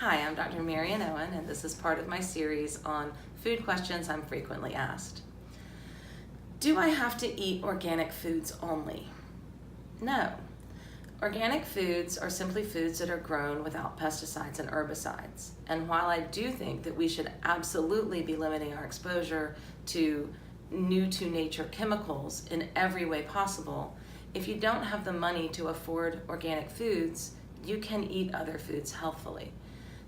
Hi, I'm Dr. Marion Owen, and this is part of my series on food questions I'm frequently asked. Do I have to eat organic foods only? No. Organic foods are simply foods that are grown without pesticides and herbicides. And while I do think that we should absolutely be limiting our exposure to new-to-nature chemicals in every way possible, if you don't have the money to afford organic foods, you can eat other foods healthfully.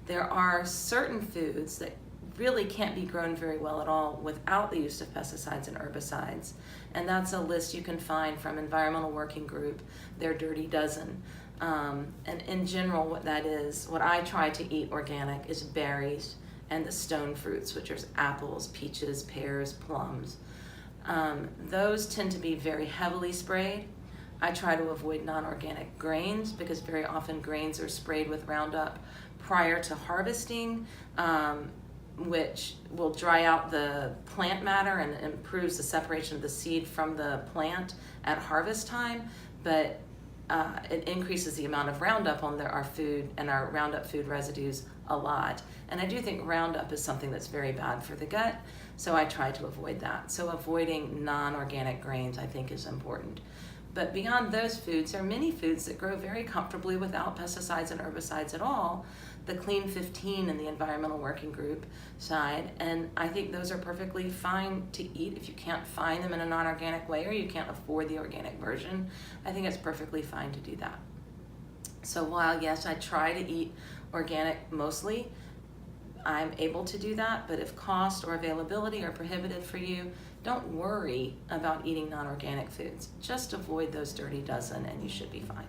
There are certain foods that really can't be grown very well at all without the use of pesticides and herbicides. And that's a list you can find from Environmental Working Group, their Dirty Dozen. And in general, what that is, what I try to eat organic is berries and the stone fruits, which are apples, peaches, pears, plums. Those tend to be very heavily sprayed. I try to avoid non-organic grains because very often grains are sprayed with Roundup prior to harvesting, which will dry out the plant matter and improves the separation of the seed from the plant at harvest time, but it increases the amount of Roundup on our food and our Roundup food residues a lot. And I do think Roundup is something that's very bad for the gut, so I try to avoid that. So avoiding non-organic grains I think is important. But beyond those foods, there are many foods that grow very comfortably without pesticides and herbicides at all, the Clean 15 in the Environmental Working Group side, and I think those are perfectly fine to eat if you can't find them in a non-organic way or you can't afford the organic version. I think it's perfectly fine to do that. So while yes, I try to eat organic mostly, I'm able to do that, but if cost or availability are prohibitive for you, don't worry about eating non-organic foods. Just avoid those Dirty Dozen and you should be fine.